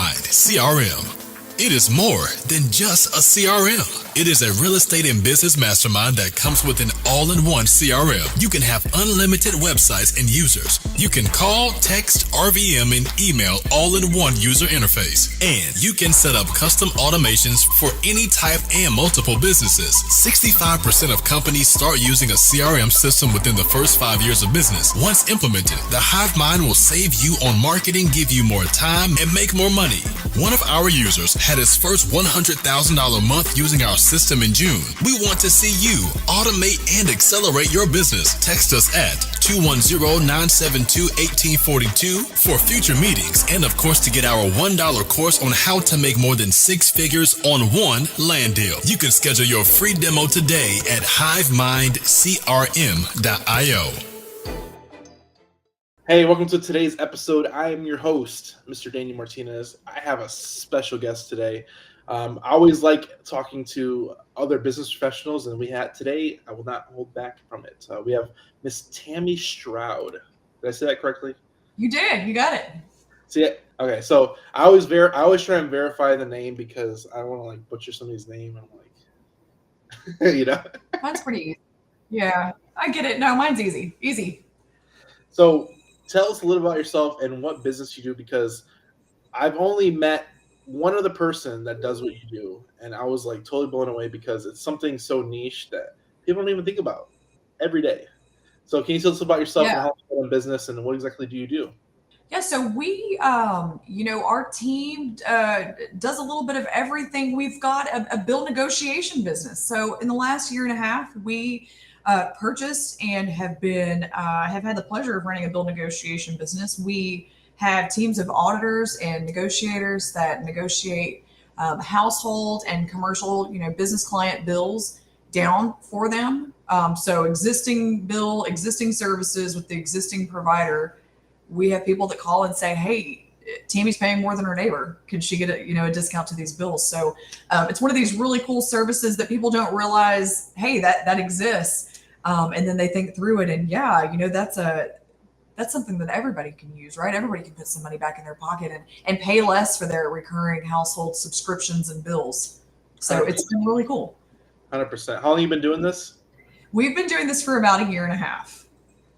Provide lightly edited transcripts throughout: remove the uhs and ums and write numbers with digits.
Mind CRM. It is more than just a CRM. It is a real estate and business mastermind that comes with an all-in-one CRM. You can have unlimited websites and users. You can call, text, RVM, and email all in one user interface. And you can set up custom automations for any type and multiple businesses. 65% of companies start using a CRM system within the first 5 years of business. Once implemented, the Hive Mind will save you on marketing, give you more time, and make more money. One of our users had his first $100,000 month using our system in June. We want to see you automate and accelerate your business. Text us at 210-972-1842 for future meetings and, of course, to get our $1 course on how to make more than 6 figures on one land deal. You can schedule your free demo today at hivemindcrm.io. Hey, welcome to today's episode. I am your host, Mr. Daniel Martinez. I have a special guest today. I always like talking to other business professionals, and today, I will not hold back from it. We have Miss Tammi Stroud. Did I say that correctly? You did. You got it. See it? Okay, so I always try and verify the name because I don't want to butcher somebody's name. I'm Mine's pretty easy. Yeah, I get it. No, mine's easy. Easy. So tell us a little about yourself and what business you do, because I've only met one other person that does what you do, and I was totally blown away because it's something so niche that people don't even think about every day. So can you tell us about yourself and how you in business and what exactly do you do? Yeah, so we, our team does a little bit of everything. We've got a bill negotiation business. So in the last year and a half, we purchased and have had the pleasure of running a bill negotiation business. We have teams of auditors and negotiators that negotiate household and commercial, business client bills down for them. So existing services with the existing provider. We have people that call and say, "Hey, Tammy's paying more than her neighbor. Could she get a discount to these bills?" So it's one of these really cool services that people don't realize, hey, that exists. And then they think through it, and that's something that everybody can use, right? Everybody can put some money back in their pocket and pay less for their recurring household subscriptions and bills. So 100%. It's been really cool. 100%. How long have you been doing this? We've been doing this for about a year and a half.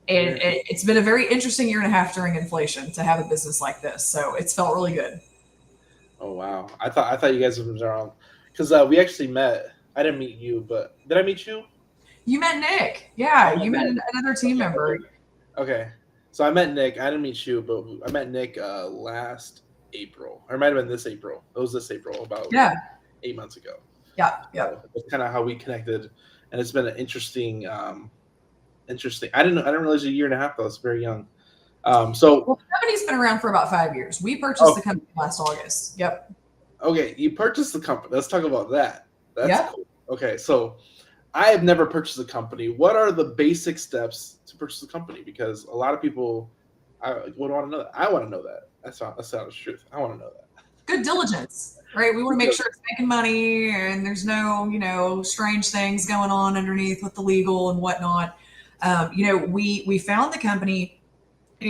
And it's been a very interesting year and a half during inflation to have a business like this. So it's felt really good. Oh, wow. I thought you guys have been around because we actually met. I didn't meet you, but did I meet you? You met Nick. Yeah, you met another team member. Okay. So I met Nick. I didn't meet you, but I met Nick last April. Or it might have been this April. It was this April, about 8 months ago. Yeah. So that's kind of how we connected. And it's been an interesting. I didn't realize a year and a half, though. It's very young. The company's been around for about 5 years. We purchased the company last August. Yep. Okay, you purchased the company. Let's talk about that. That's cool. Okay, so I have never purchased a company. What are the basic steps to purchase a company? Because a lot of people would want to know that. I want to know that. That's not the truth. I want to know that. Good diligence, right? We want to make sure it's making money and there's no, strange things going on underneath with the legal and whatnot. We found the company.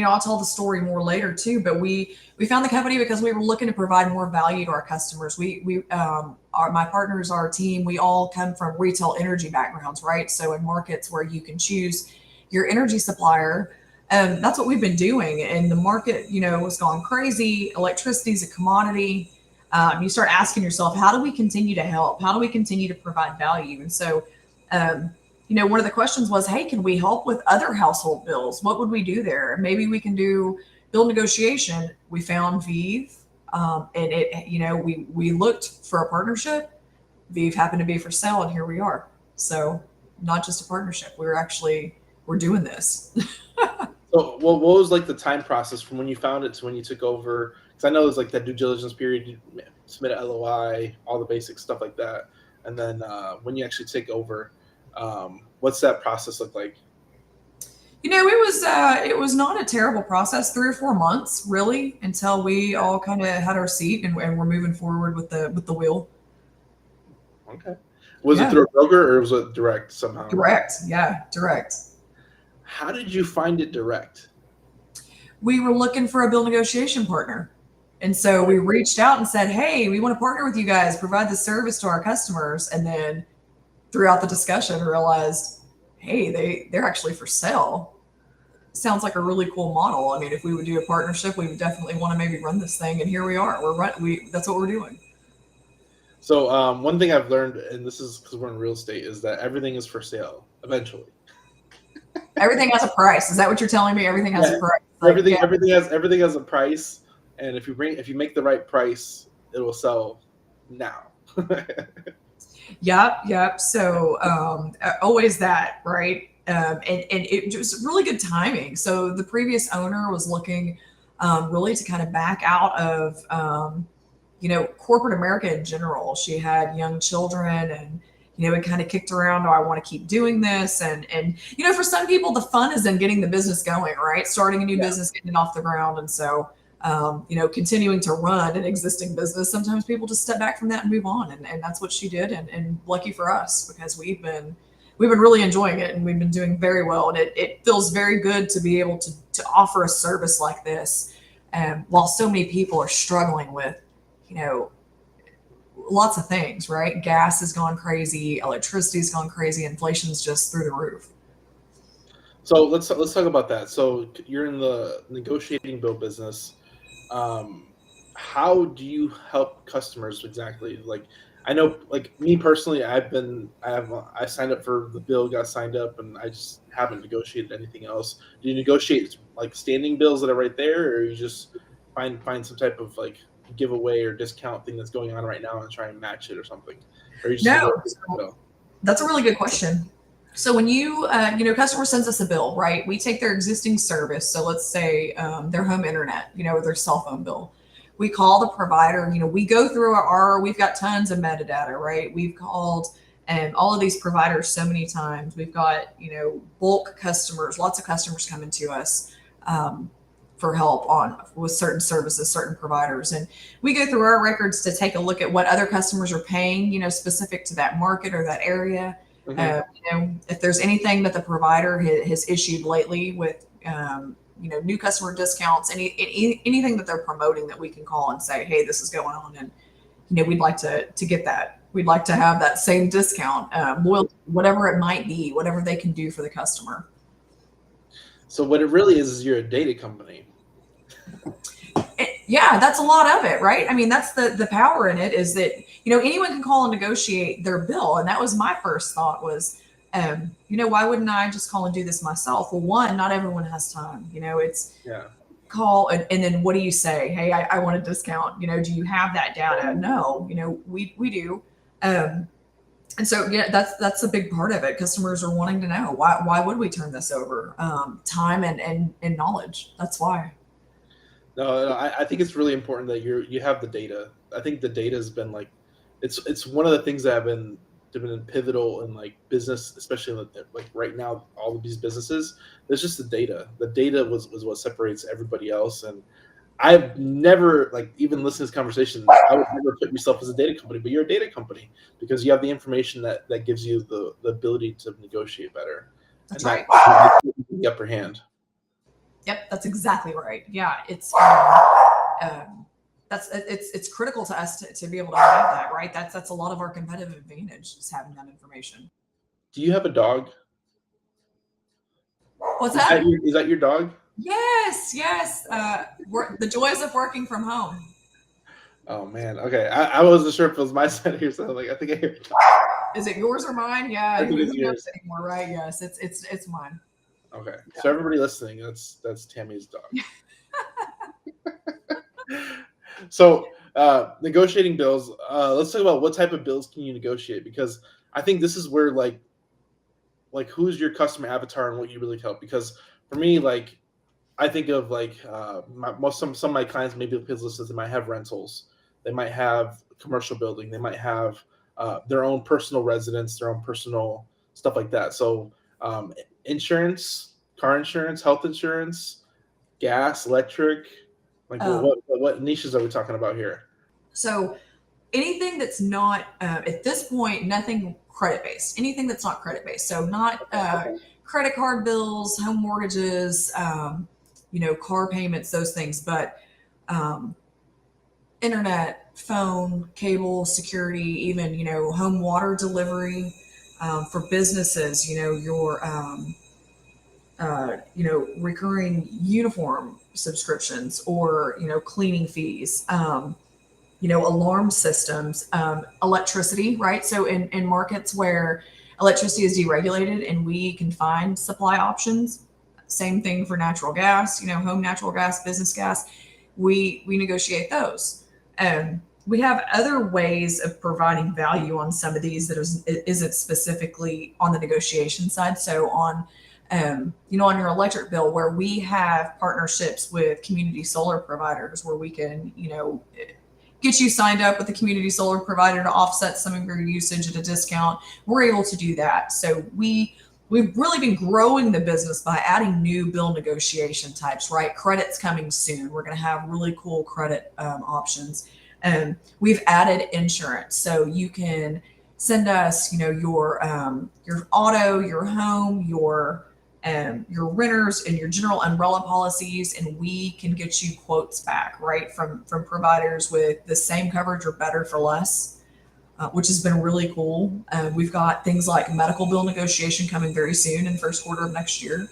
I'll tell the story more later too, but we found the company because we were looking to provide more value to our customers. My partners, our team, we all come from retail energy backgrounds, right? So in markets where you can choose your energy supplier, that's what we've been doing. And the market, has gone crazy. Electricity is a commodity. You start asking yourself, how do we continue to help? How do we continue to provide value? And so, one of the questions was, hey, can we help with other household bills? What would we do there? Maybe we can do bill negotiation. We found Vive, and we looked for a partnership. Vive happened to be for sale, and here we are. So not just a partnership. We're doing this. So what was the time process from when you found it to when you took over? Because I know there's that due diligence period, you submit an LOI, all the basic stuff like that. And then when you actually take over, what's that process look like? It was not a terrible process. 3 or 4 months, really, until we all kind of had our seat and we're moving forward with the wheel. Okay. Was it through a broker or was it direct somehow? Direct. Yeah, direct. How did you find it direct? We were looking for a bill negotiation partner. And so we reached out and said, hey, we want to partner with you guys, provide this service to our customers. And then throughout the discussion, realized, hey, they're actually for sale. Sounds like a really cool model. I mean, if we would do a partnership, we would definitely want to maybe run this thing. And here we are. That's what we're doing. So one thing I've learned, and this is because we're in real estate, is that everything is for sale eventually. Everything has a price. Is that what you're telling me? Everything has a price. Like, everything has a price, and if you make the right price, it will sell now. Yep. So always that, right? And it was really good timing. So the previous owner was looking really to kind of back out of corporate America in general. She had young children, and it kind of kicked around, do I want to keep doing this? And for some people, the fun is in getting the business going, right? Starting a new business, getting it off the ground. And so, continuing to run an existing business, sometimes people just step back from that and move on. And that's what she did. And lucky for us, because we've been really enjoying it, and we've been doing very well. And it feels very good to be able to offer a service like this. While so many people are struggling with, lots of things, right? Gas has gone crazy, electricity's gone crazy, inflation's just through the roof. So let's talk about that. So you're in the negotiating bill business. How do you help customers exactly? Like, I know, like me personally, I signed up for the bill, got signed up, and I just haven't negotiated anything else. Do you negotiate like standing bills that are right there, or you just find some type of like giveaway or discount thing that's going on right now and try and match it or something? Or you just No, that's a really good question. So when customer sends us a bill, right? We take their existing service. So let's say their home internet, or their cell phone bill. We call the provider. We go through we've got tons of metadata, right? We've called all of these providers so many times. We've got bulk customers, lots of customers coming to us for help with certain services, certain providers. And we go through our records to take a look at what other customers are paying, specific to that market or that area. Mm-hmm. If there's anything that the provider has issued lately with, new customer discounts, anything that they're promoting that we can call and say, hey, this is going on. And, we'd like to get that. We'd like to have that same discount, whatever it might be, whatever they can do for the customer. So what it really is you're a data company. Yeah, that's a lot of it, right? I mean, that's the power in it, is that, anyone can call and negotiate their bill. And that was my first thought was, why wouldn't I just call and do this myself? Well, one, not everyone has time. It's call and then what do you say? Hey, I want a discount. Do you have that data? No, we do. And so, that's a big part of it. Customers are wanting to know why would we turn this over? Time and knowledge. That's why. No, I think it's really important that you have the data. I think the data has been like, it's one of the things that have been pivotal in like business, especially like right now, all of these businesses. There's just the data. The data was what separates everybody else. And I've never, like, even listened to this conversation, I would never put yourself as a data company, but you're a data company because you have the information that gives you the ability to negotiate better. That's and right. The upper hand. Yep, that's exactly right. Yeah, it's critical to us to be able to have that, right? That's a lot of our competitive advantage, is having that information. Do you have a dog? What's that? Is that your dog? Yes. The joys of working from home. Oh man. Okay. I wasn't sure if it was my side of your side. Like, I think I hear it. Is it yours or mine? Yeah. I think it's yours anymore, right? Yes, it's mine. Okay. Yeah. So everybody listening, that's Tammy's dog. So negotiating bills. Let's talk about what type of bills can you negotiate, because I think this is where like who's your customer avatar and what you really help. Because for me, like, I think of like some of my clients, maybe businesses, they might have rentals, they might have commercial building, they might have their own personal residence, their own personal stuff like that. So insurance, car insurance, health insurance, gas, electric. Like what niches are we talking about here? So anything that's not at this point, nothing credit based. Anything that's not credit based. So not credit card bills, home mortgages, car payments, those things. But internet, phone, cable, security, even, home water delivery, for businesses, recurring uniform subscriptions, or, cleaning fees, alarm systems, electricity, right? So in markets where electricity is deregulated and we can find supply options, same thing for natural gas, home natural gas, business gas, we negotiate those. We have other ways of providing value on some of these that isn't specifically on the negotiation side. So on your electric bill, where we have partnerships with community solar providers, where we can, get you signed up with a community solar provider to offset some of your usage at a discount. We're able to do that. So we've really been growing the business by adding new bill negotiation types, right? Credit's coming soon. We're going to have really cool credit options. We've added insurance, so you can send us, your auto, your home, your renters, and your general umbrella policies, and we can get you quotes back, right, from providers with the same coverage or better for less, which has been really cool. We've got things like medical bill negotiation coming very soon in the first quarter of next year.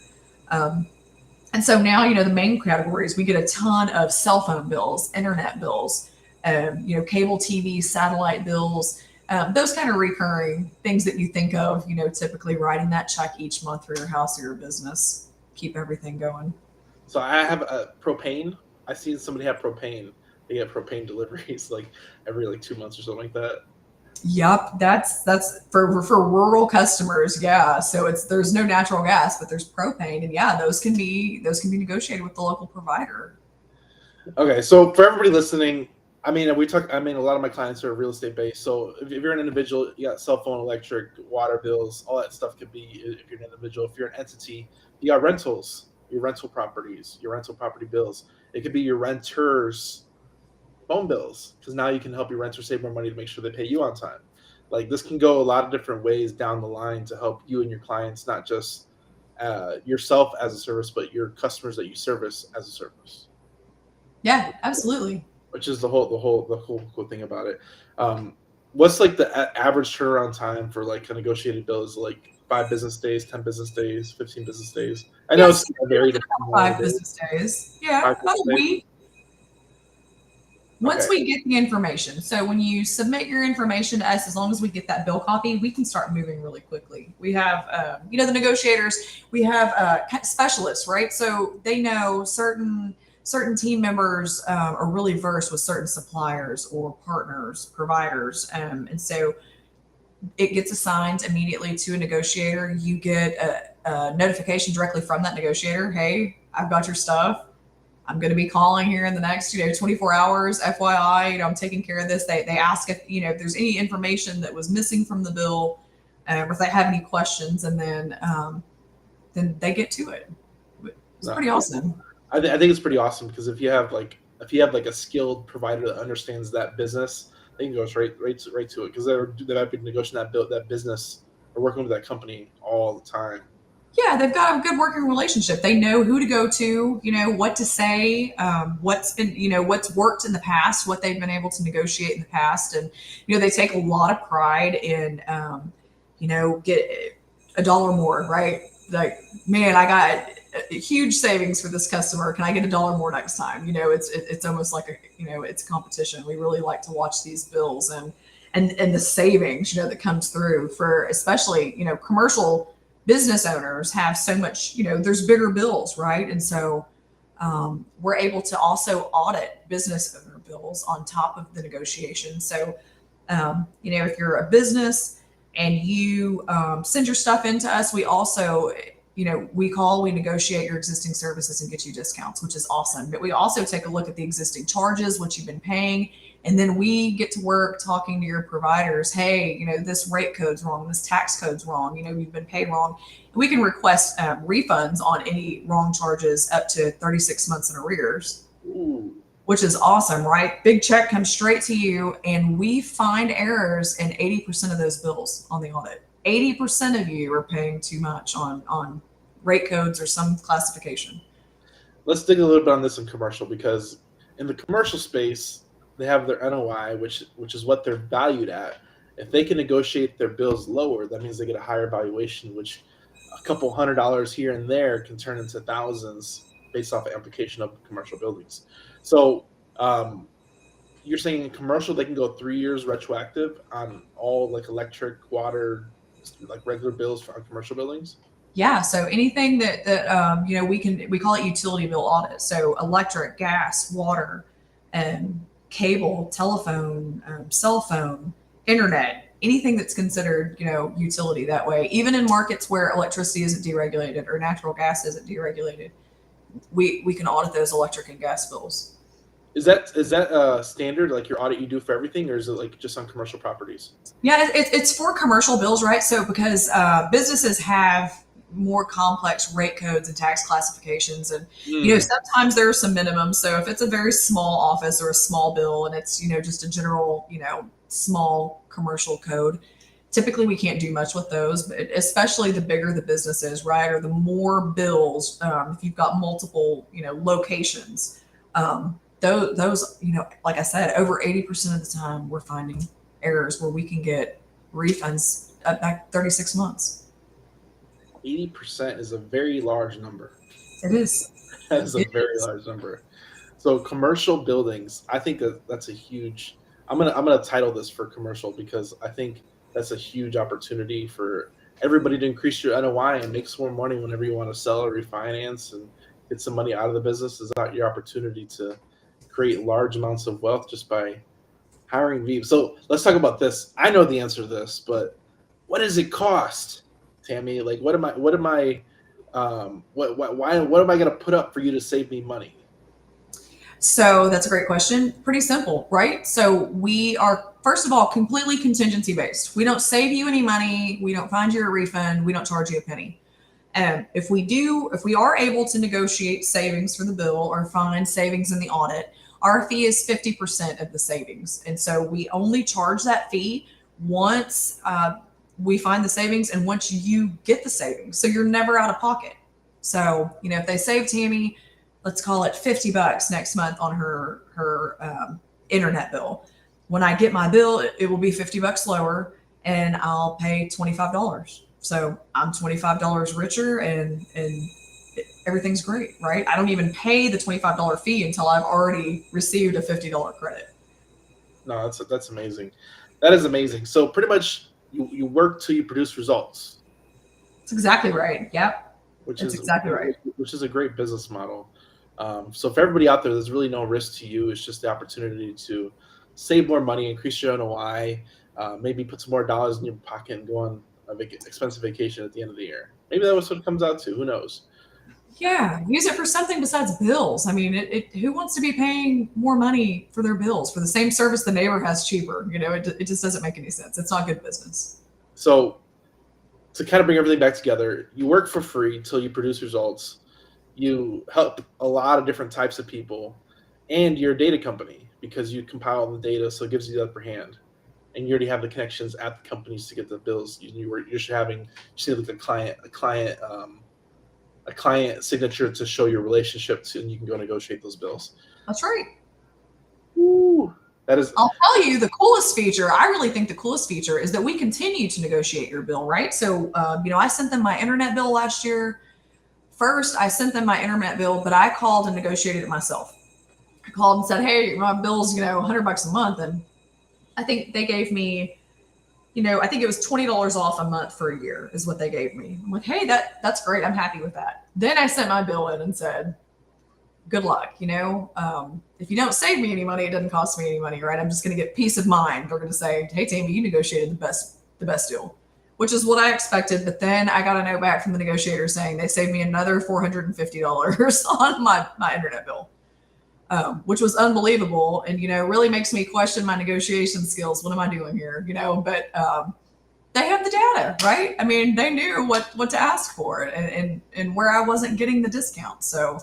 And so now, the main categories, we get a ton of cell phone bills, internet bills, cable TV, satellite bills, those kind of recurring things that you think of, typically writing that check each month for your house or your business, keep everything going. So I have a propane. I've seen somebody have propane. They get propane deliveries like every 2 months or something like that. Yep, that's for rural customers. Yeah, so there's no natural gas, but there's propane, and yeah, those can be negotiated with the local provider. Okay, so for everybody listening, a lot of my clients are real estate based. So if you're an individual, you got cell phone, electric, water bills, all that stuff could be if you're an individual. If you're an entity, you got rentals, your rental properties, your rental property bills. It could be your renters' phone bills, because now you can help your renters save more money to make sure they pay you on time. Like, this can go a lot of different ways down the line to help you and your clients, not just yourself as a service, but your customers that you service as a service. Yeah, absolutely. Which is the whole cool thing about it. What's like the average turnaround time for like a negotiated bill? Is like 5 business days, 10 business days, 15 business days? I know it's very different. 5 business days. Yeah, about a week. Once we get the information. So when you submit your information to us, as long as we get that bill copy, we can start moving really quickly. We have, the negotiators, we have specialists, right? So they know certain team members are really versed with certain suppliers or partners, providers. And so it gets assigned immediately to a negotiator. You get a notification directly from that negotiator. Hey, I've got your stuff. I'm going to be calling here in the next, 24 hours. FYI, I'm taking care of this. They ask if there's any information that was missing from the bill, or if they have any questions, and then they get to it. It's pretty awesome. I think it's pretty awesome, because if you have a skilled provider that understands that business, they can go right to it, because they've been negotiating that business or working with that company all the time. Yeah, they've got a good working relationship. They know who to go to, what to say, what's been, what's worked in the past, what they've been able to negotiate in the past. And, they take a lot of pride in, get $1 more, right? Like, man, I got a huge savings for this customer. Can I get $1 more next time? It's almost like it's a competition. We really like to watch these bills and the savings, that comes through for, especially, commercial business owners have so much, there's bigger bills, right? And so we're able to also audit business owner bills on top of the negotiation. So, if you're a business and you send your stuff into us, we also, we negotiate your existing services and get you discounts, which is awesome. But we also take a look at the existing charges, what you've been paying. And then we get to work talking to your providers. Hey, this rate code's wrong. This tax code's wrong. You've been paid wrong. And we can request refunds on any wrong charges up to 36 months in arrears. Ooh. Which is awesome, right? Big check comes straight to you, and we find errors in 80% of those bills on the audit. 80% of you are paying too much on rate codes or some classification. Let's dig a little bit on this in commercial, because in the commercial space, they have their NOI, which is what they're valued at. If they can negotiate their bills lower, that means they get a higher valuation, which a couple $100 here and there can turn into thousands based off of application of commercial buildings. So you're saying in commercial they can go 3 years retroactive on all like electric, water, like regular bills for commercial buildings? Yeah. So anything that we call it utility bill audit. So electric, gas, water, cable, telephone, cell phone, internet, anything that's considered, utility that way. Even in markets where electricity isn't deregulated or natural gas isn't deregulated, we can audit those electric and gas bills. Is that standard, like your audit you do for everything, or is it like just on commercial properties? Yeah, it's for commercial bills, right? So because businesses have more complex rate codes and tax classifications, and sometimes there are some minimums. So if it's a very small office or a small bill, and it's just a general small commercial code, typically we can't do much with those. But especially the bigger the business is, right, or the more bills, if you've got multiple locations. Those, like I said, over 80% of the time we're finding errors where we can get refunds back 36 months. 80% is a very large number. It is. That is a very large number. So commercial buildings, I think that's a huge. I'm gonna title this for commercial because I think that's a huge opportunity for everybody to increase your NOI and make some more money whenever you want to sell or refinance and get some money out of the business. Is not your opportunity to create large amounts of wealth just by hiring VPs. So let's talk about this. I know the answer to this, but what does it cost, Tammi? Like, what am I going to put up for you to save me money? So that's a great question. Pretty simple, right? So we are, first of all, completely contingency based. We don't save you any money. We don't find you a refund. We don't charge you a penny. If we are able to negotiate savings for the bill or find savings in the audit, our fee is 50% of the savings. And so we only charge that fee once we find the savings and once you get the savings. So you're never out of pocket. So, if they save Tammi, let's call it $50 next month on her internet bill. When I get my bill, it will be $50 lower and I'll pay $25. So I'm $25 richer and everything's great, right? I don't even pay the $25 fee until I've already received a $50 credit. No, that's amazing. That is amazing. So pretty much you work till you produce results. That's exactly right. Yep. Which is exactly right. Which is a great business model. So for everybody out there, there's really no risk to you. It's just the opportunity to save more money, increase your NOI, maybe put some more dollars in your pocket and go on an expensive vacation at the end of the year. Maybe that was what it comes out to. Who knows? Yeah, use it for something besides bills. I mean, who wants to be paying more money for their bills for the same service the neighbor has cheaper? It just doesn't make any sense. It's not good business. So to kind of bring everything back together, you work for free till you produce results. You help a lot of different types of people, and you're a data company because you compile the data, so it gives you the upper hand. And you already have the connections at the companies to get the bills. You're just like a client signature to show your relationship to, and you can go negotiate those bills. That's right. Ooh, that is. I'll tell you the coolest feature. I really think the coolest feature is that we continue to negotiate your bill, right? So, I sent them my internet bill last year. First, I sent them my internet bill, but I called and negotiated it myself. I called and said, "Hey, my bill's $100 a month," and I think they gave me, I think it was $20 off a month for a year is what they gave me. I'm like, hey, that's great. I'm happy with that. Then I sent my bill in and said, good luck. If you don't save me any money, it doesn't cost me any money, right? I'm just going to get peace of mind. They're going to say, hey, Tammi, you negotiated the best deal, which is what I expected. But then I got a note back from the negotiator saying they saved me another $450 on my internet bill. Which was unbelievable and, really makes me question my negotiation skills. What am I doing here? But they have the data, right? I mean, they knew what to ask for and where I wasn't getting the discount. So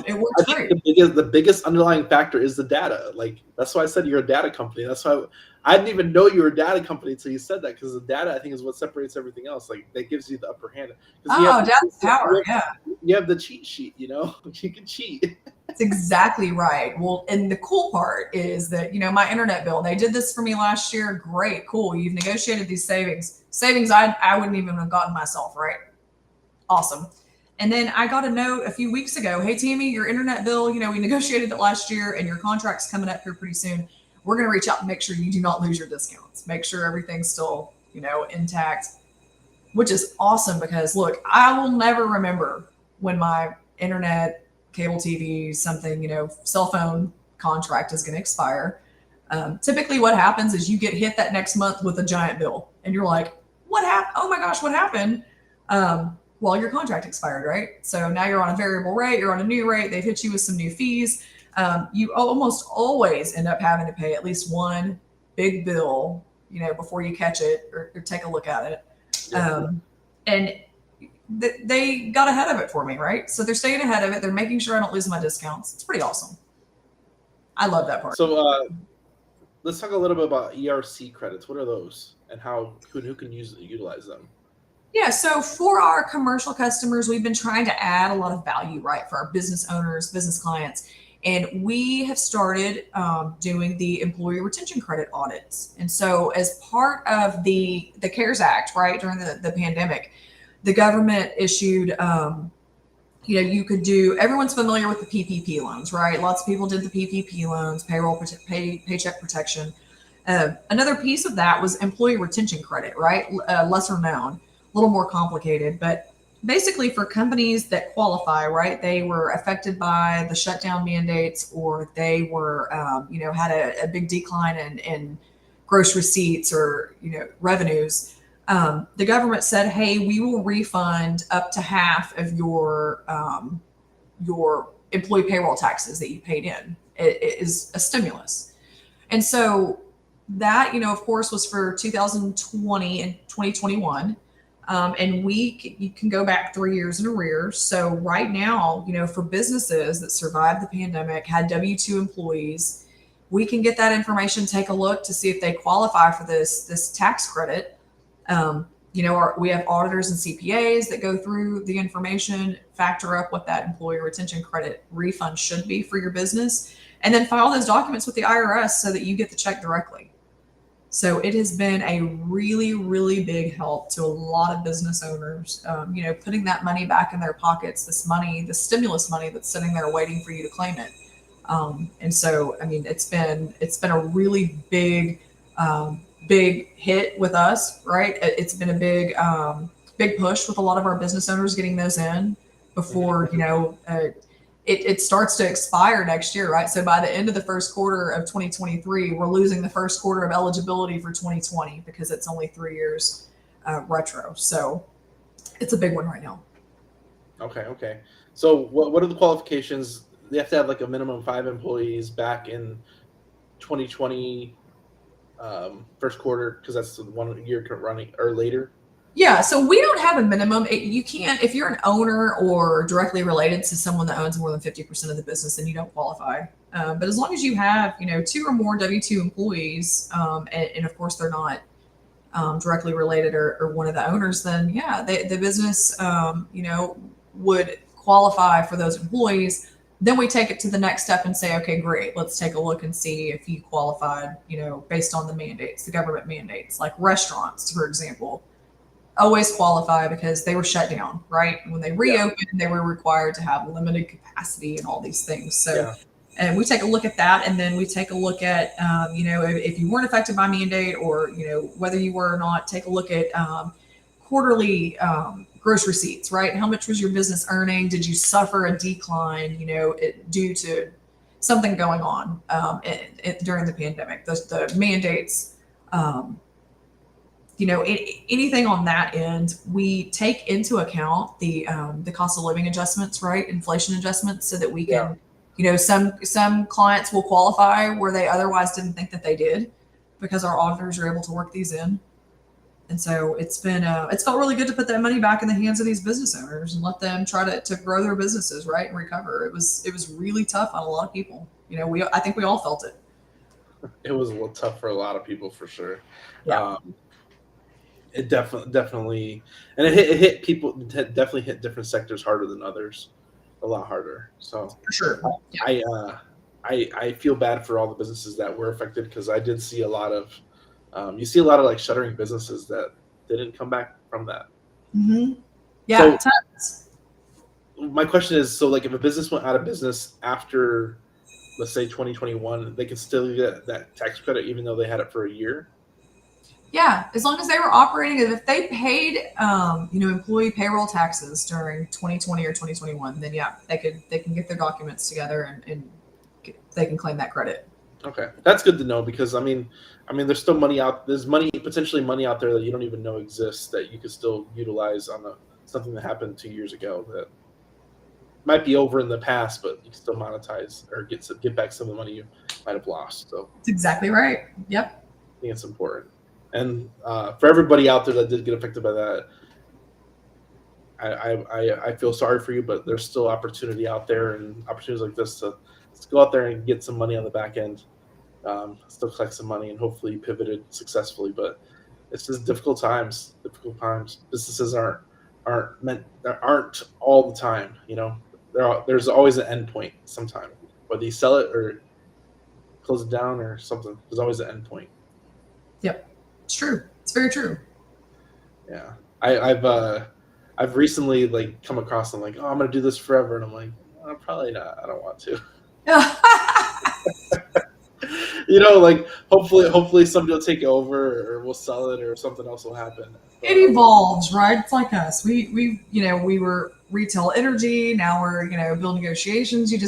It works I think great. the biggest underlying factor is the data. Like that's why I said you're a data company. That's why I didn't even know you were a data company until you said that, because the data I think is what separates everything else. Like that gives you the upper hand because Oh, data's power. Yeah. you have the cheat sheet. You know, you can cheat. That's exactly right. Well, and the cool part is that, my internet bill, they did this for me last year. Great, cool. You've negotiated these savings I wouldn't even have gotten myself, right? Awesome. And then I got a note a few weeks ago. Hey, Tammy, your internet bill, we negotiated it last year and your contract's coming up here pretty soon. We're going to reach out and make sure you do not lose your discounts. Make sure everything's still, intact, which is awesome because look, I will never remember when my internet, cable TV, something, cell phone contract is going to expire. Typically what happens is you get hit that next month with a giant bill and you're like, what happened? Oh my gosh, what happened? Well, your contract expired, right? So now you're on a variable rate, you're on a new rate, they've hit you with some new fees. You almost always end up having to pay at least one big bill, before you catch it or take a look at it. And they got ahead of it for me, right? So they're staying ahead of it. They're making sure I don't lose my discounts. It's pretty awesome. I love that part. So let's talk a little bit about ERC credits. What are those, and who can utilize them? Yeah, so for our commercial customers, we've been trying to add a lot of value, right, for our business owners, business clients. And we have started doing the employee retention credit audits. And so as part of the CARES Act, right, during the pandemic, the government issued, you could do, everyone's familiar with the PPP loans, right? Lots of people did the PPP loans, paycheck protection. Another piece of that was employee retention credit, right? Lesser known, a little more complicated, but basically for companies that qualify, right? They were affected by the shutdown mandates, or they were, had a big decline in gross receipts or, revenues. The government said, hey, we will refund up to half of your employee payroll taxes that you paid in. It is a stimulus. And so that, of course, was for 2020 and 2021. And you can go back 3 years in arrears. So right now, for businesses that survived the pandemic, had W-2 employees, we can get that information, take a look to see if they qualify for this tax credit. We have auditors and CPAs that go through the information, factor up what that employee retention credit refund should be for your business, and then file those documents with the IRS so that you get the check directly. So it has been a really, really big help to a lot of business owners, putting that money back in their pockets, the stimulus money that's sitting there waiting for you to claim it. And so, it's been a really big hit with us, right? It's been a big push with a lot of our business owners getting those in before, it starts to expire next year, right? So by the end of the first quarter of 2023, we're losing the first quarter of eligibility for 2020 because it's only 3 years retro. So it's a big one right now. Okay. So what are the qualifications? They have to have like a minimum of 5 employees back in 2020 first quarter, because that's the 1 year running or later. Yeah, so we don't have a minimum. You can't, if you're an owner or directly related to someone that owns more than 50% of the business, then you don't qualify. But as long as you have, 2 or more W-2 employees, and of course they're not directly related or one of the owners, then yeah, the business, would qualify for those employees. Then we take it to the next step and say, okay, great, let's take a look and see if you qualified, based on the mandates, the government mandates, like restaurants, for example, always qualify because they were shut down, right? When they reopened, they were required to have limited capacity and all these things. So, and we take a look at that, and then we take a look at, if you weren't affected by mandate, or, whether you were or not, take a look at quarterly gross receipts, right? How much was your business earning? Did you suffer a decline, due to something going on during the pandemic? The mandates, anything on that end, we take into account the cost of living adjustments, right? Inflation adjustments, so that we can, some clients will qualify where they otherwise didn't think that they did, because our auditors are able to work these in. And so it's felt really good to put that money back in the hands of these business owners and let them try to grow their businesses, right, and recover. It was really tough on a lot of people. I think we all felt it. It was a little tough for a lot of people for sure. Yeah. It definitely, and it hit people. It definitely hit different sectors harder than others, a lot harder. So For sure. Yeah. I feel bad for all the businesses that were affected, because I did see a lot of, you see a lot of like shuttering businesses that didn't come back from that. Mm-hmm. Yeah. So my question is, so like if a business went out of business after, let's say 2021, they can still get that tax credit even though they had it for a year? Yeah, as long as they were operating, if they paid, employee payroll taxes during 2020 or 2021, then yeah, they can get their documents together and they can claim that credit. Okay, that's good to know, because I mean, there's still money out. There's potentially money out there that you don't even know exists that you could still utilize on something that happened 2 years ago that might be over in the past, but you can still monetize or get back some of the money you might have lost. So that's exactly right. Yep. I think it's important. And for everybody out there that did get affected by that, I feel sorry for you, but there's still opportunity out there, and opportunities like this to go out there and get some money on the back end, still collect some money, and hopefully pivoted successfully. But it's just difficult times. Businesses aren't all the time. There's always an end point sometime, whether you sell it or close it down or something. There's always an end point. Yep. It's true. It's very true. Yeah. I've recently like come across, I'm like, oh, I'm going to do this forever. And I'm like, oh, probably not. I don't want to. Like hopefully somebody will take it over, or we'll sell it, or something else will happen. It evolves, right? It's like us. We were retail energy. Now we're, bill negotiations. You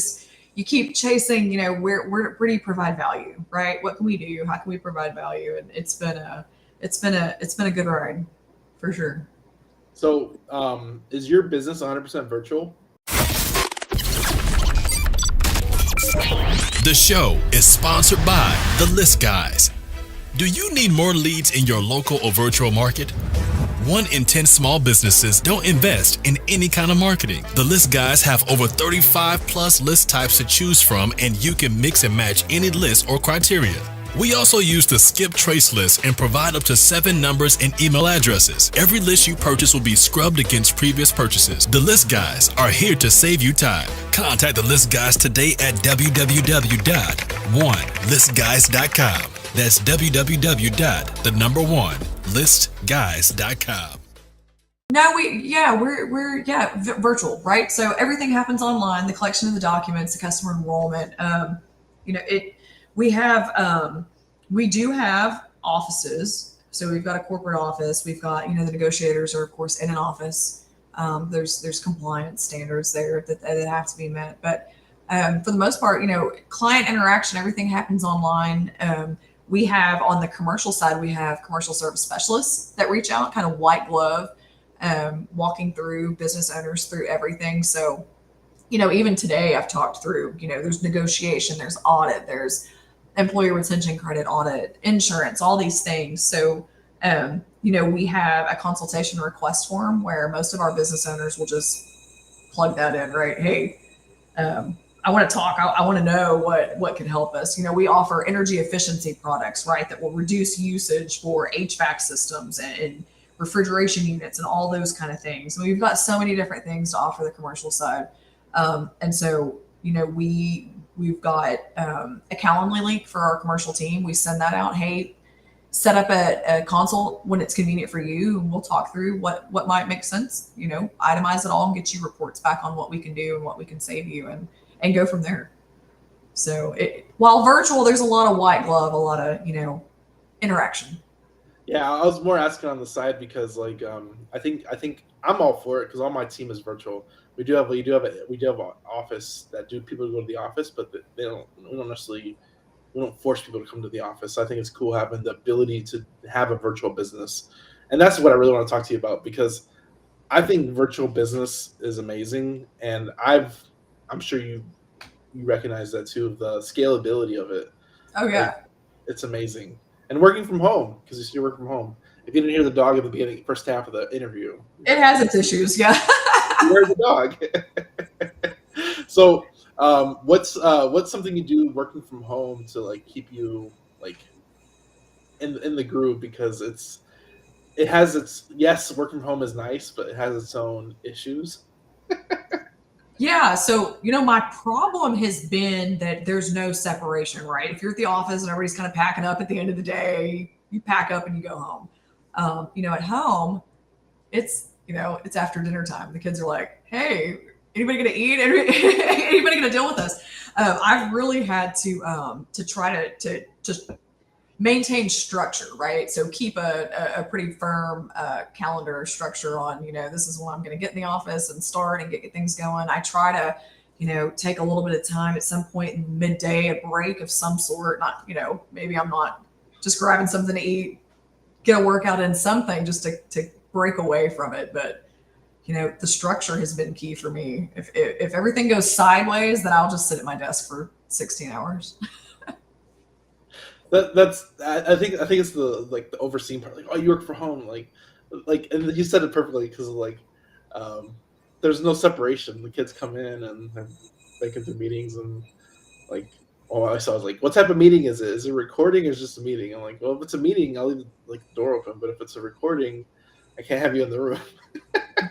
keep chasing, where do you provide value, right? What can we do? How can we provide value? And it's been a good ride, for sure. So, is your business 100% virtual? The show is sponsored by The List Guys. Do you need more leads in your local or virtual market? 1 in 10 small businesses don't invest in any kind of marketing. The List Guys have over 35 plus list types to choose from, and you can mix and match any list or criteria. We also use the skip trace list and provide up to 7 numbers and email addresses. Every list you purchase will be scrubbed against previous purchases. The List Guys are here to save you time. Contact the List Guys today at www.1listguys.com. That's www.1listguys.com. No, we're virtual, right? So everything happens online. The collection of the documents, the customer enrollment. We do have offices. So we've got a corporate office. We've got, the negotiators are of course in an office. There's compliance standards there that have to be met. But for the most part, client interaction, everything happens online. We have, on the commercial side, we have commercial service specialists that reach out, kind of white glove, walking through business owners through everything. So, even today I've talked through, there's negotiation, there's audit, there's employee retention credit audit, insurance, all these things. So, we have a consultation request form where most of our business owners will just plug that in, right? Hey, I want to talk. I want to know what can help us. We offer energy efficiency products, right, that will reduce usage for HVAC systems and refrigeration units and all those kind of things. We've got so many different things to offer the commercial side. And so, we've got a Calendly link for our commercial team. We send that out. Hey, set up a consult when it's convenient for you, and we'll talk through what might make sense. Itemize it all and get you reports back on what we can do and what we can save you, and go from there. So while virtual, there's a lot of white glove, a lot of, interaction. Yeah, I was more asking on the side because I think I'm all for it because all my team is virtual. We do have an office that people go to the office, but we don't force people to come to the office. I think it's cool having the ability to have a virtual business. And that's what I really want to talk to you about, because I think virtual business is amazing, and I'm sure you recognize that too, the scalability of it. Oh yeah. It's amazing. And working from home, because you work from home. if you didn't hear the dog at the beginning, first half of the interview, it has its issues. Yeah. where's the dog? So, what's something you do working from home to like keep you like in the groove? Because it has its, yes, working from home is nice, but it has its own issues. Yeah. So, my problem has been that there's no separation, right? If you're at the office and everybody's kind of packing up at the end of the day, you pack up and you go home. At home, it's after dinner time. The kids are like, hey, anybody going to eat? Anybody going to deal with us? I've really had to try to just maintain structure, right? So keep a pretty firm calendar structure on, this is when I'm going to get in the office and start and get things going. I try to, take a little bit of time at some point in midday, a break of some sort. Not, maybe I'm not just grabbing something to eat, get a workout in, something just to break away from it. But, the structure has been key for me. If everything goes sideways, then I'll just sit at my desk for 16 hours. I think it's the overseeing part. Like, oh, you work from home, and you said it perfectly because there's no separation. The kids come in and they can do meetings and like, oh, I was like, what type of meeting is it? Is it a recording or is it just a meeting? I'm like, well, if it's a meeting, I'll leave the door open. But if it's a recording, I can't have you in the room.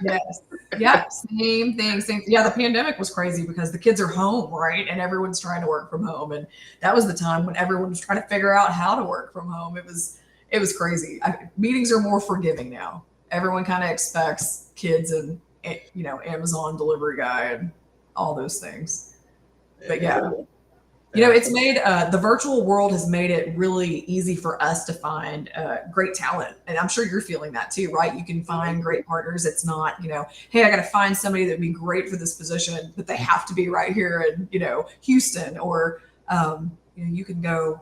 Yes. Yeah. Same thing. Yeah. The pandemic was crazy because the kids are home, right? And everyone's trying to work from home. And that was the time when everyone was trying to figure out how to work from home. It was crazy. Meetings are more forgiving now. Everyone kind of expects kids and, Amazon delivery guy and all those things. But yeah. It's made the virtual world has made it really easy for us to find great talent. And I'm sure you're feeling that too, right? You can find great partners. It's not, hey, I got to find somebody that'd be great for this position, but they have to be right here in, Houston, or, you can go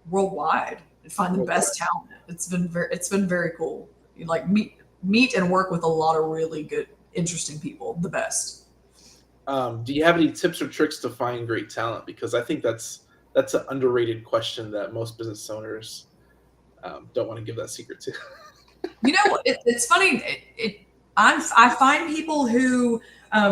worldwide and find the best talent. It's been very cool. You like meet and work with a lot of really good, interesting people, the best. Do you have any tips or tricks to find great talent? Because I think that's an underrated question that most business owners don't want to give that secret to. It's funny. I find people who,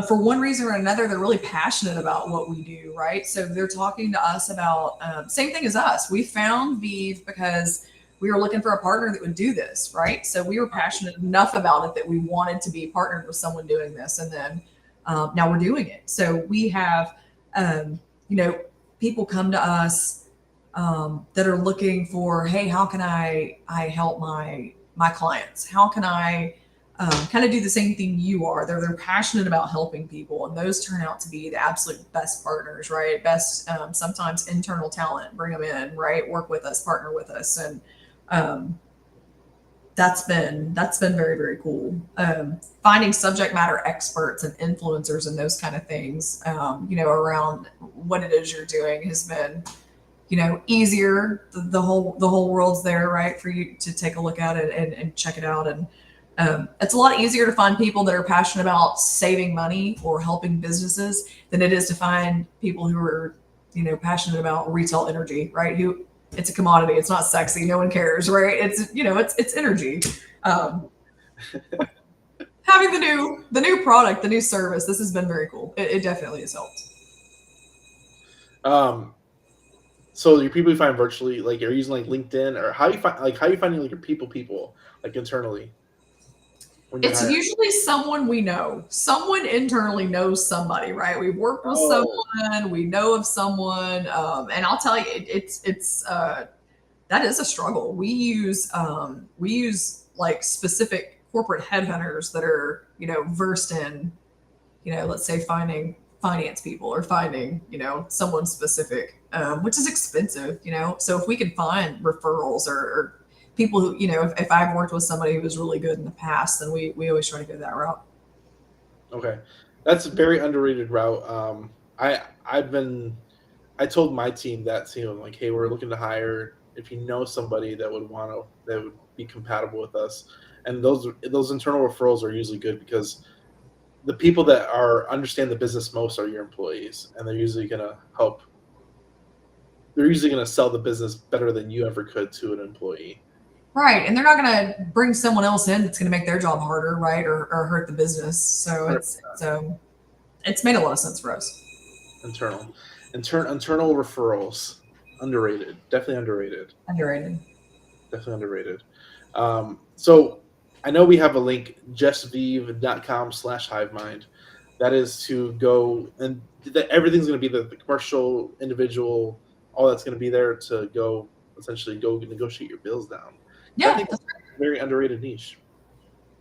for one reason or another, they're really passionate about what we do, right? So they're talking to us about same thing as us. We found Vive because we were looking for a partner that would do this, right? So we were passionate enough about it that we wanted to be partnered with someone doing this, and then. Now we're doing it. So we have, people come to us that are looking for, hey, how can I help my clients? How can I kind of do the same thing you are? They're passionate about helping people, and those turn out to be the absolute best partners, right? Best, sometimes internal talent, bring them in, right? Work with us, partner with us, and that's been very, very cool. Finding subject matter experts and influencers and those kind of things, around what it is you're doing has been, easier. The whole world's there, right, for you to take a look at it and check it out. And it's a lot easier to find people that are passionate about saving money or helping businesses than it is to find people who are, passionate about retail energy, right? It's a commodity. It's not sexy. No one cares, right? It's it's energy. Having the new product, the new service, this has been very cool. It definitely has helped. So your people you find virtually, like, you're using like LinkedIn, or how you finding like your people like internally? It's usually someone we know. Someone internally knows somebody, right? We've worked with someone, we know of someone, and I'll tell you, it's that is a struggle. We use like specific corporate headhunters that are versed in let's say finding finance people or finding someone specific, which is expensive. So if we can find referrals or people who, if I've worked with somebody who was really good in the past, then we always try to go that route. Okay. That's a very underrated route. I told my team that too. I'm like, hey, we're looking to hire, if you know somebody that would be compatible with us. And those internal referrals are usually good because the people that understand the business most are your employees, and they're usually going to sell the business better than you ever could to an employee. Right. And they're not going to bring someone else in that's going to make their job harder, right? Or hurt the business. So it's made a lot of sense for us. Internal referrals, underrated, definitely underrated. Underrated. Definitely underrated. So I know we have a link, justvive.com/hivemind. That is to go, and everything's going to be the commercial, individual, all that's going to be there to go, essentially go negotiate your bills down. I Yeah. think that's a very underrated niche.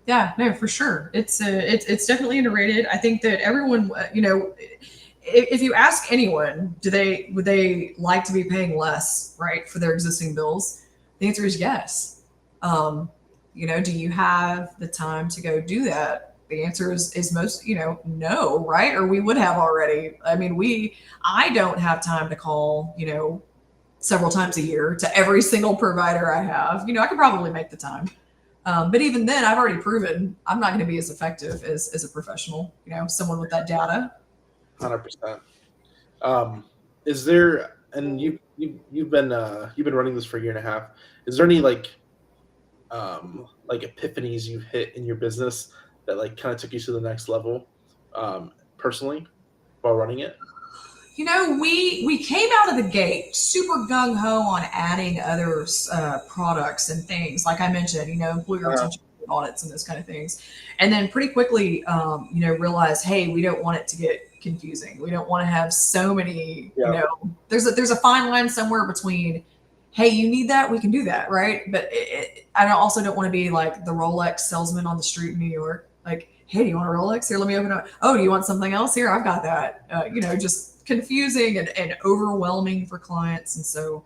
Yeah, no, for sure. It's definitely underrated. I think that everyone, if you ask anyone, would they like to be paying less, right, for their existing bills? The answer is yes. Do you have the time to go do that? The answer is most, no, right? Or we would have already. I mean, I don't have time to call, several times a year to every single provider I have. I could probably make the time. But even then, I've already proven I'm not going to be as effective as a professional, someone with that data. 100%. Is there, and you've been running this for a year and a half. Is there any like epiphanies you've hit in your business that like kind of took you to the next level, personally, while running it? We came out of the gate super gung ho on adding other products and things, like I mentioned, employee retention audits and those kind of things, and then pretty quickly, realized, hey, we don't want it to get confusing. We don't want to have so many. There's a fine line somewhere between, hey, you need that, we can do that, right? But I also don't want to be like the Rolex salesman on the street in New York, like, hey, do you want a Rolex? Here, let me open it. Oh, do you want something else? Here, I've got that. Just confusing and overwhelming for clients. And so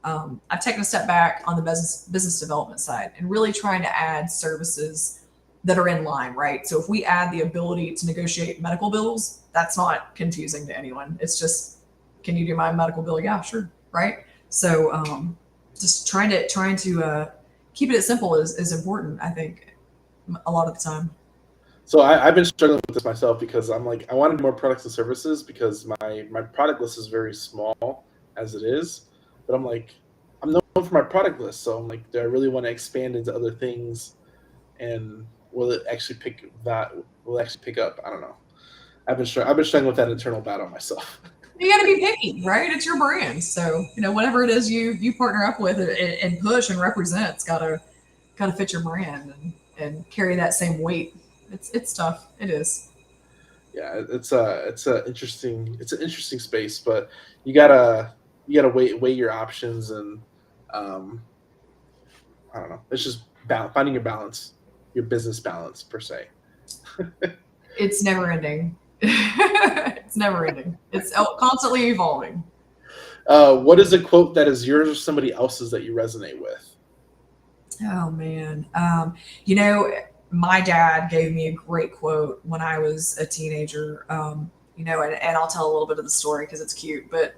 I've taken a step back on the business development side and really trying to add services that are in line, right? So if we add the ability to negotiate medical bills, that's not confusing to anyone. It's just, can you do my medical bill? Yeah, sure, right? So just trying to keep it as simple is important, I think, a lot of the time. So I've been struggling with this myself because I'm like, I wanted more products and services because my product list is very small as it is. But I'm like, I'm known for my product list. So I'm like, do I really want to expand into other things? And will it actually pick up? I don't know. I've been struggling with that internal battle myself. You got to be picky, right? It's your brand. So, whatever it is you partner up with and push and represent, it's got to fit your brand and carry that same weight. It's tough. It is. Yeah, it's an interesting space, but you gotta weigh your options, and I don't know. It's just finding your balance, your business balance per se. It's never ending. It's never ending. It's constantly evolving. What is a quote that is yours or somebody else's that you resonate with? Oh man, my dad gave me a great quote when I was a teenager. And I'll tell a little bit of the story because it's cute. But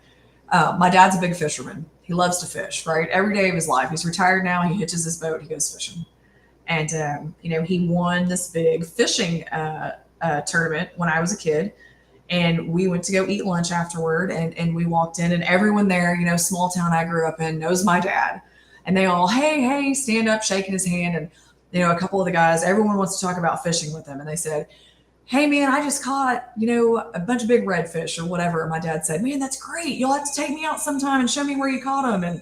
my dad's a big fisherman. He loves to fish, right? Every day of his life. He's retired now. He hitches his boat. He goes fishing. And, he won this big fishing tournament when I was a kid. And we went to go eat lunch afterward. And we walked in, and everyone there, small town I grew up in, knows my dad. And they all, hey, stand up, shaking his hand. And, a couple of the guys, everyone wants to talk about fishing with him. And they said, hey, man, I just caught, a bunch of big redfish or whatever. And my dad said, man, that's great. You'll have to take me out sometime and show me where you caught them. And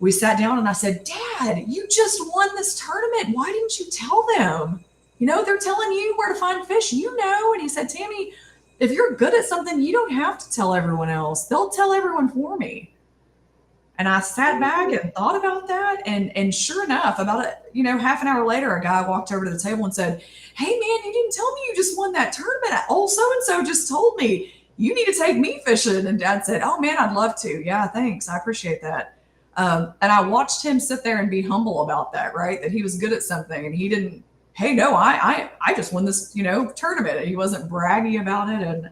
we sat down and I said, Dad, you just won this tournament. Why didn't you tell them? They're telling you where to find fish, And he said, Tammy, if you're good at something, you don't have to tell everyone else. They'll tell everyone for me. And I sat back and thought about that. And sure enough, about half an hour later, a guy walked over to the table and said, hey, man, you didn't tell me you just won that tournament. Oh, so-and-so just told me you need to take me fishing. And Dad said, oh, man, I'd love to. Yeah, thanks. I appreciate that. And I watched him sit there and be humble about that, right? That he was good at something. And he didn't, hey, no, I just won this, tournament. He wasn't braggy about it. And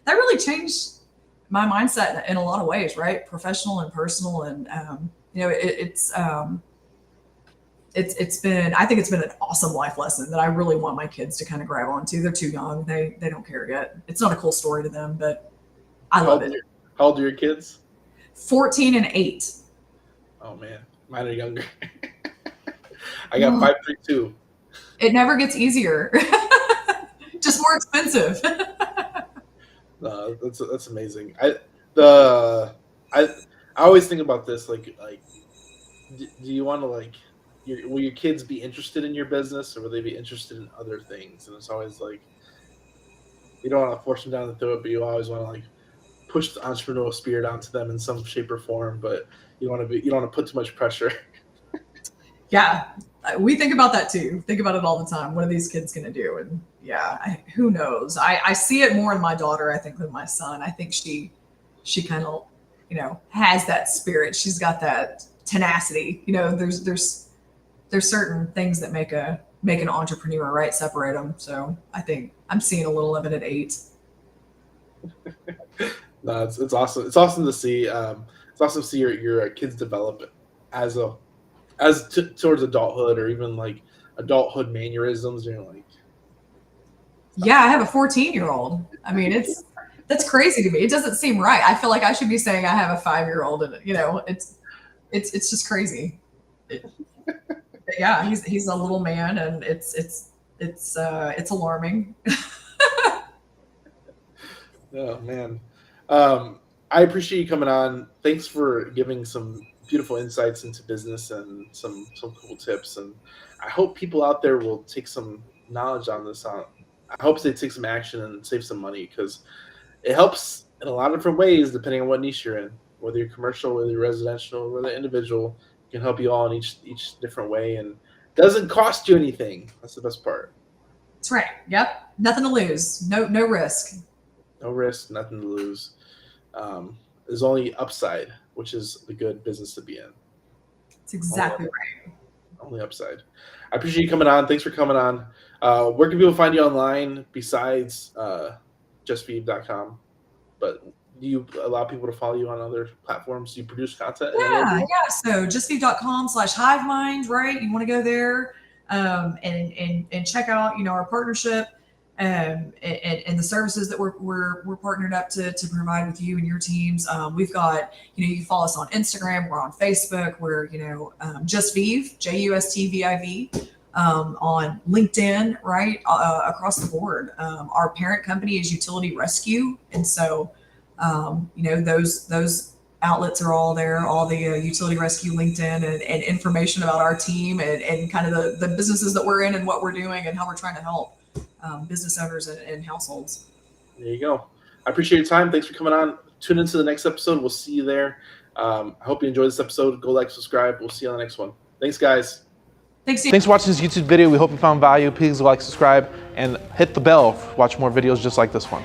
that really changed my mindset in a lot of ways, right? Professional and personal. And, it's been, I think it's been an awesome life lesson that I really want my kids to kind of grab onto. They're too young. They don't care yet. It's not a cool story to them, but I love it. How old are your kids? 14 and 8. Oh man, mine are younger. I got 532. It never gets easier. Just more expensive. That's amazing. I always think about this, like do you want to will your kids be interested in your business, or will they be interested in other things? And it's always like, you don't want to force them down the throat, but you always want to like push the entrepreneurial spirit onto them in some shape or form. But you don't want to put too much pressure. Yeah, we think about that too. Think about it all the time. What are these kids going to do? And yeah, who knows? I see it more in my daughter, I think, than my son. I think she kind of, has that spirit. She's got that tenacity. There's certain things that make an entrepreneur, right? Separate them. So I think I'm seeing a little of it at 8. No, it's awesome. It's awesome to see. It's awesome to see your kids develop towards adulthood, or even like adulthood mannerisms. And you're like, yeah, I have a 14-year-old. I mean, that's crazy to me. It doesn't seem right. I feel like I should be saying I have a 5-year-old, and it's just crazy. Yeah, he's a little man, and it's alarming. Oh man, I appreciate you coming on. Thanks for giving some beautiful insights into business and some cool tips. And I hope people out there will take some knowledge on this. I hope they take some action and save some money, because it helps in a lot of different ways depending on what niche you're in. Whether you're commercial, whether you're residential, whether individual, it can help you all in each different way, and doesn't cost you anything. That's the best part. That's right. Yep. Nothing to lose. No risk. No risk, nothing to lose. There's only upside, which is the good business to be in. That's exactly right. Only upside. I appreciate you coming on. Thanks for coming on. Where can people find you online besides justvive.com? But do you allow people to follow you on other platforms? Do you produce content? Yeah. So justvive.com/hivemind, right? You want to go there and check out, our partnership. And the services that we're partnered up to provide with you and your teams. We've got, you can follow us on Instagram. We're on Facebook. We're, Just Vive, JUSTVIV, on LinkedIn, right? Across the board. Our parent company is Utility Rescue. And so, those outlets are all there, all the Utility Rescue LinkedIn and information about our team and kind of the businesses that we're in and what we're doing and how we're trying to help business owners and households. There you go. I appreciate your time. Thanks for coming on. Tune into the next episode. We'll see you there. I hope you enjoyed this episode. Go like, subscribe. We'll see you on the next one. Thanks, guys. Thanks for watching this YouTube video. We hope you found value. Please like, subscribe, and hit the bell to watch more videos just like this one.